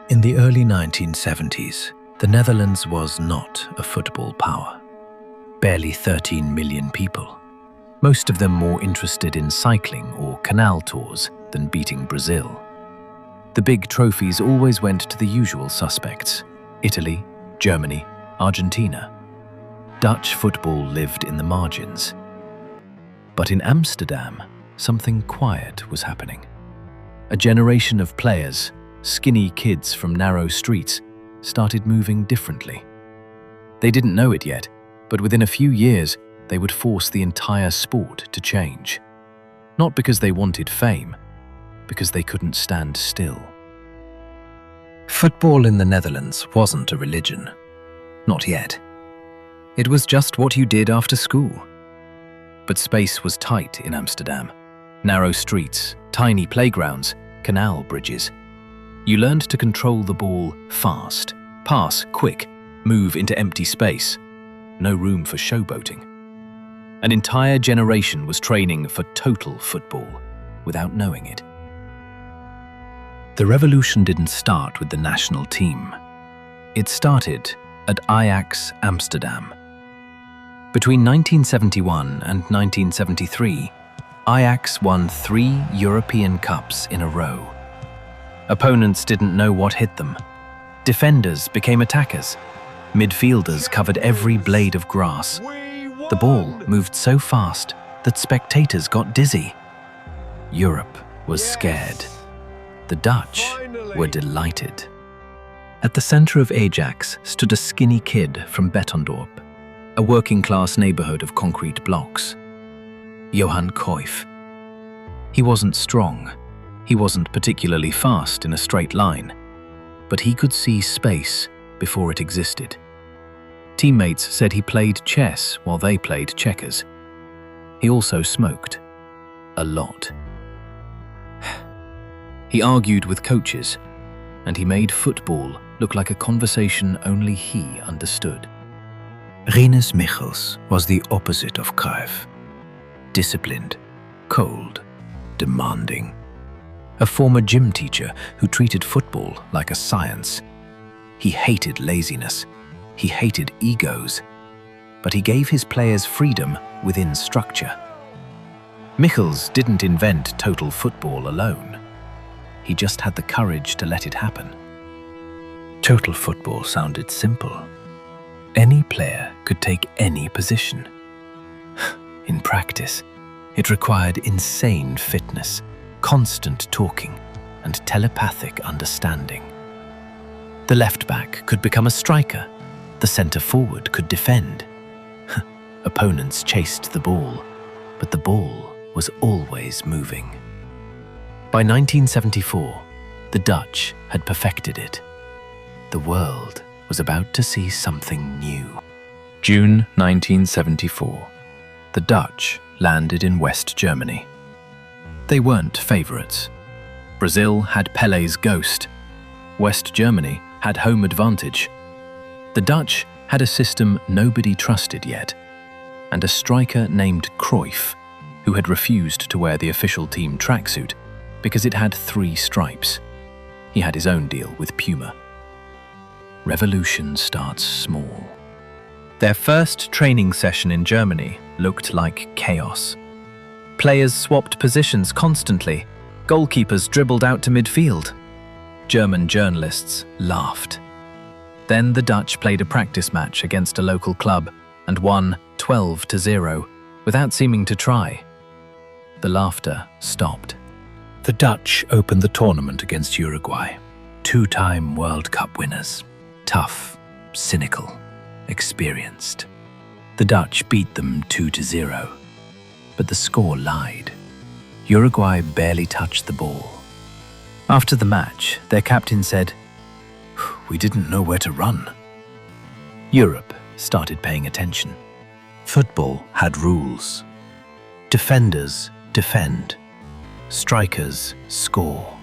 In the early 1970s, the Netherlands was not a football power. Barely 13 million people, most of them more interested in cycling or canal tours than beating Brazil. The big trophies always went to the usual suspects: Italy, Germany, Argentina. Dutch football lived in the margins. But in Amsterdam, something quiet was happening. A generation of players, skinny kids from narrow streets, started moving differently. They didn't know it yet, but within a few years, they would force the entire sport to change. Not because they wanted fame, because they couldn't stand still. Football in the Netherlands wasn't a religion. Not yet. It was just what you did after school. But space was tight in Amsterdam. Narrow streets, tiny playgrounds, canal bridges. You learned to control the ball fast, pass quick, move into empty space. No room for showboating. An entire generation was training for total football without knowing it. The revolution didn't start with the national team. It started at Ajax Amsterdam. Between 1971 and 1973, Ajax won 3 European Cups in a row. Opponents didn't know what hit them. Defenders became attackers. Midfielders covered every blade of grass. The ball moved so fast that spectators got dizzy. Europe was scared. The Dutch were delighted. At the center of Ajax stood a skinny kid from Bettendorp, a working-class neighborhood of concrete blocks. Johan Cruyff. He wasn't strong. He wasn't particularly fast in a straight line, but he could see space before it existed. Teammates said he played chess while they played checkers. He also smoked. A lot. He argued with coaches, and he made football look like a conversation only he understood. Rinus Michels was the opposite of Cruyff. Disciplined, cold, demanding. A former gym teacher who treated football like a science. He hated laziness. He hated egos. But he gave his players freedom within structure. Michels didn't invent total football alone. He just had the courage to let it happen. Total football sounded simple. Any player could take any position. In practice, it required insane fitness, constant talking, and telepathic understanding. The left-back could become a striker. The centre-forward could defend. Opponents chased the ball, but the ball was always moving. By 1974, the Dutch had perfected it. The world was about to see something new. June 1974. The Dutch landed in West Germany. They weren't favourites. Brazil had Pelé's ghost. West Germany had home advantage. The Dutch had a system nobody trusted yet, and a striker named Cruyff, who had refused to wear the official team tracksuit because it had 3 stripes. He had his own deal with Puma. Revolution starts small. Their first training session in Germany looked like chaos. Players swapped positions constantly. Goalkeepers dribbled out to midfield. German journalists laughed. Then the Dutch played a practice match against a local club and won 12-0 without seeming to try. The laughter stopped. The Dutch opened the tournament against Uruguay, 2-time World Cup winners. Tough, cynical, experienced. The Dutch beat them 2-0, but the score lied. Uruguay barely touched the ball. After the match, their captain said, "We didn't know where to run." Europe started paying attention. Football had rules. Defenders defend. Strikers score.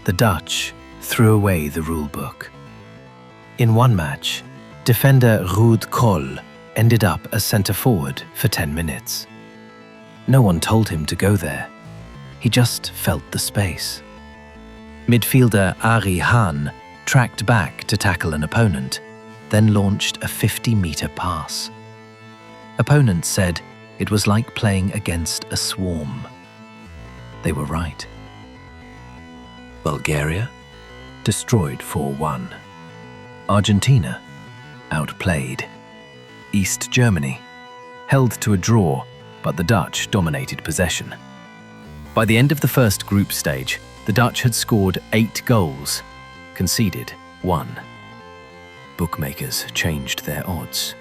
The Dutch threw away the rule book. In one match, defender Ruud Krol ended up as centre-forward for 10 minutes. No one told him to go there. He just felt the space. Midfielder Ari Hahn tracked back to tackle an opponent, then launched a 50-meter pass. Opponents said it was like playing against a swarm. They were right. Bulgaria destroyed 4-1. Argentina outplayed. East Germany held to a draw, but the Dutch dominated possession. By the end of the first group stage, the Dutch had scored 8 goals, conceded 1. Bookmakers changed their odds.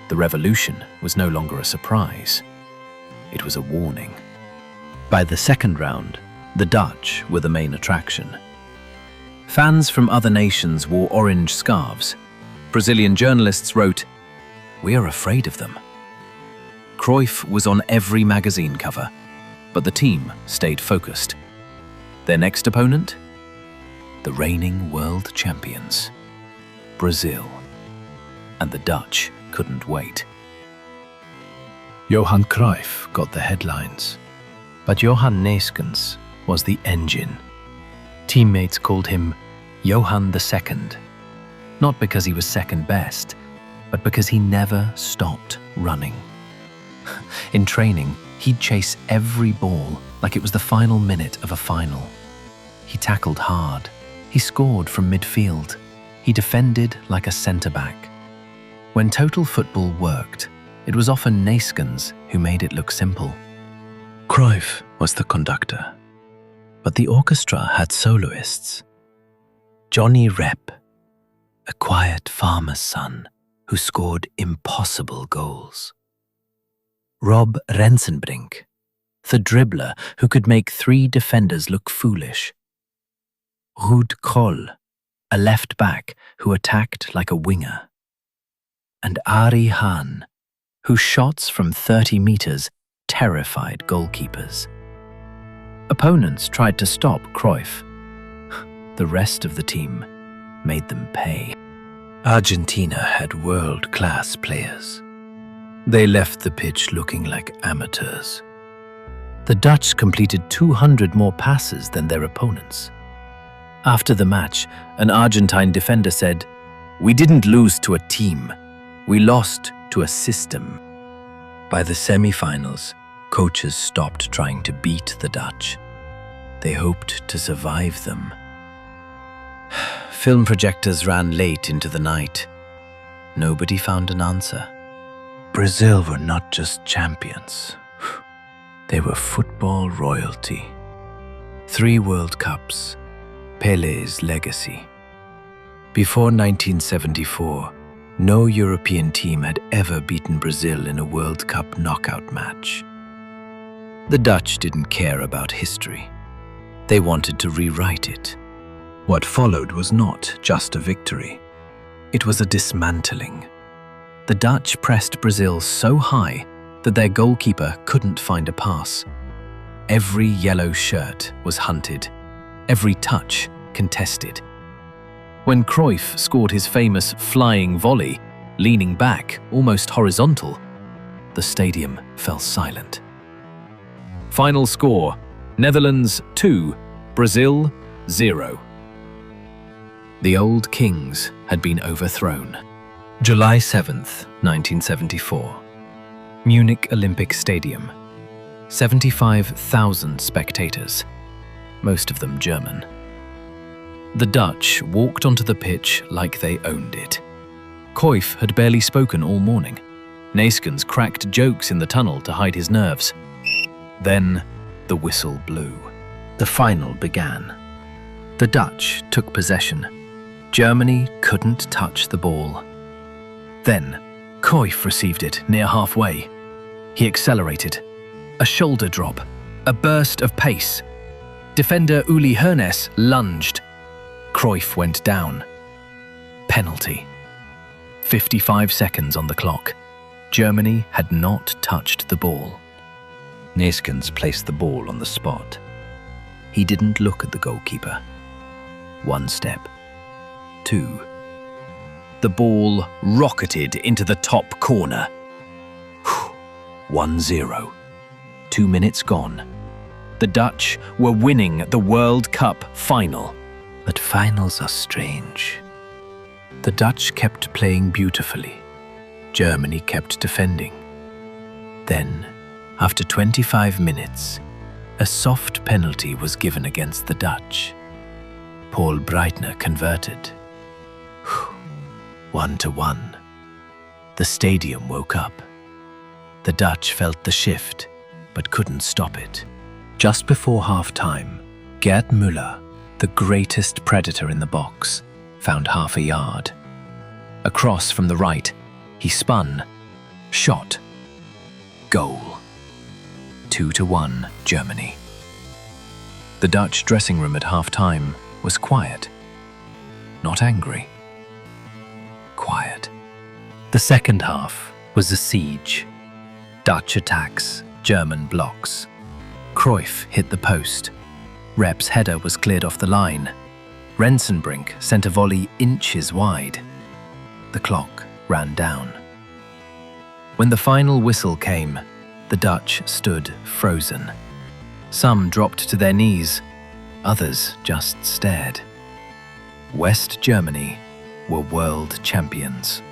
The revolution was no longer a surprise. It was a warning. By the second round, the Dutch were the main attraction. Fans from other nations wore orange scarves. Brazilian journalists wrote, "We are afraid of them." Cruyff was on every magazine cover, but the team stayed focused. Their next opponent? The reigning world champions, Brazil. And the Dutch couldn't wait. Johan Cruyff got the headlines, but Johan Neeskens was the engine. Teammates called him Johan II, not because he was second best, but because he never stopped running. In training, he'd chase every ball like it was the final minute of a final. He tackled hard. He scored from midfield. He defended like a centre-back. When total football worked, it was often Neeskens who made it look simple. Cruyff was the conductor, but the orchestra had soloists. Johnny Rep, a quiet farmer's son who scored impossible goals. Rob Rensenbrink, the dribbler who could make 3 defenders look foolish. Ruud Krol, a left-back who attacked like a winger. And Ari Hahn, whose shots from 30 meters terrified goalkeepers. Opponents tried to stop Cruyff. The rest of the team made them pay. Argentina had world-class players. They left the pitch looking like amateurs. The Dutch completed 200 more passes than their opponents. After the match, an Argentine defender said, "We didn't lose to a team. We lost to a system." By the semifinals, coaches stopped trying to beat the Dutch. They hoped to survive them. Film projectors ran late into the night. Nobody found an answer. Brazil were not just champions. They were football royalty. 3 World Cups, Pelé's legacy. Before 1974, no European team had ever beaten Brazil in a World Cup knockout match. The Dutch didn't care about history. They wanted to rewrite it. What followed was not just a victory. It was a dismantling. The Dutch pressed Brazil so high that their goalkeeper couldn't find a pass. Every yellow shirt was hunted, every touch contested. When Cruyff scored his famous flying volley, leaning back, almost horizontal, the stadium fell silent. Final score, Netherlands 2, Brazil 0. The old kings had been overthrown. July 7th, 1974. Munich Olympic Stadium. 75,000 spectators, most of them German. The Dutch walked onto the pitch like they owned it. Cruyff had barely spoken all morning. Neeskens cracked jokes in the tunnel to hide his nerves. Then the whistle blew. The final began. The Dutch took possession. Germany couldn't touch the ball. Then Cruyff received it near halfway. He accelerated. A shoulder drop, a burst of pace. Defender Uli Hoeneß lunged. Cruyff went down. Penalty. 55 seconds on the clock. Germany had not touched the ball. Neeskens placed the ball on the spot. He didn't look at the goalkeeper. 1 step. 2. The ball rocketed into the top corner. 1-0. 2 minutes gone. The Dutch were winning the World Cup final. But finals are strange. The Dutch kept playing beautifully. Germany kept defending. Then, after 25 minutes, a soft penalty was given against the Dutch. Paul Breitner converted. 1-1. The stadium woke up. The Dutch felt the shift, but couldn't stop it. Just before half-time, Gerd Müller, the greatest predator in the box, found half a yard. A cross from the right, he spun, shot, goal. 2-1, Germany. The Dutch dressing room at half-time was quiet. Not angry. Quiet. The second half was a siege. Dutch attacks, German blocks. Cruyff hit the post. Rep's header was cleared off the line. Rensenbrink sent a volley inches wide. The clock ran down. When the final whistle came, the Dutch stood frozen. Some dropped to their knees, others just stared. West Germany were world champions.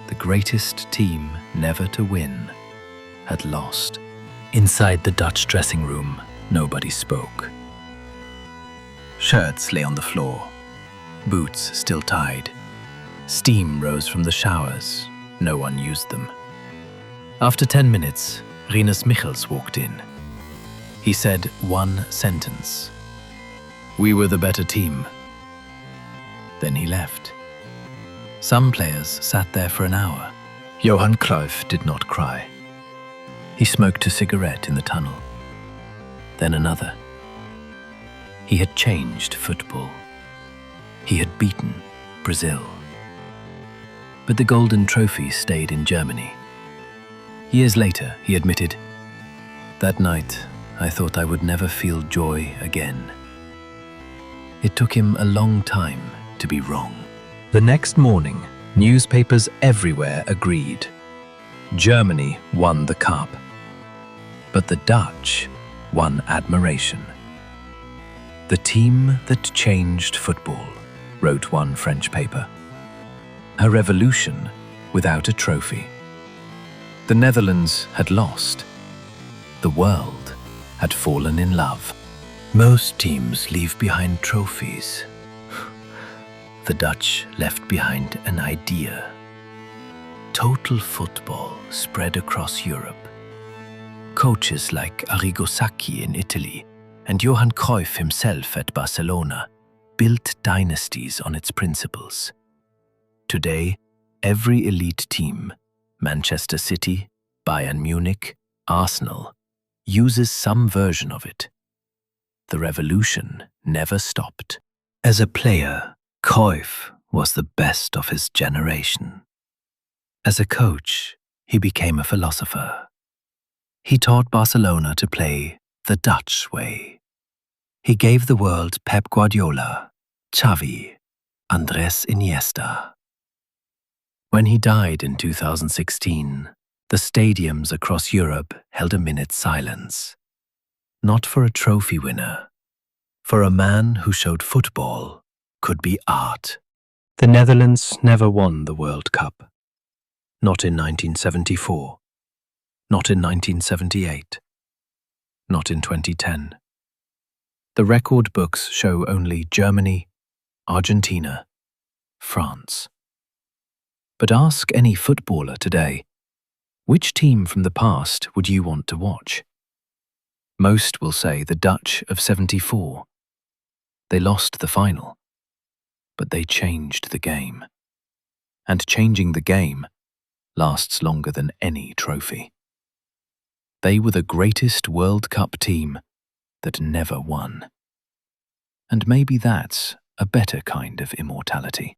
The greatest team never to win had lost. Inside the Dutch dressing room, nobody spoke. Shirts lay on the floor, boots still tied. Steam rose from the showers, no one used them. After 10 minutes, Rinus Michels walked in. He said one sentence. "We were the better team." Then he left. Some players sat there for an hour. Johan Cruyff did not cry. He smoked a cigarette in the tunnel. Then another. He had changed football. He had beaten Brazil. But the golden trophy stayed in Germany. Years later, he admitted, "That night, I thought I would never feel joy again." It took him a long time to be wrong. The next morning, newspapers everywhere agreed. Germany won the cup. But the Dutch won admiration. "The team that changed football," wrote one French paper. "A revolution without a trophy." The Netherlands had lost. The world had fallen in love. Most teams leave behind trophies. The Dutch left behind an idea. Total football spread across Europe. Coaches like Arrigo Sacchi in Italy and Johan Cruyff himself at Barcelona built dynasties on its principles. Today, every elite team, Manchester City, Bayern Munich, Arsenal, uses some version of it. The revolution never stopped. As a player, Cruyff was the best of his generation. As a coach, he became a philosopher. He taught Barcelona to play the Dutch way. He gave the world Pep Guardiola, Xavi, Andrés Iniesta. When he died in 2016, the stadiums across Europe held a minute's silence. Not for a trophy winner, for a man who showed football could be art. The Netherlands never won the World Cup. Not in 1974. Not in 1978. Not in 2010. The record books show only Germany, Argentina, France. But ask any footballer today, which team from the past would you want to watch? Most will say the Dutch of '74. They lost the final, but they changed the game. And changing the game lasts longer than any trophy. They were the greatest World Cup team that never won. And maybe that's a better kind of immortality.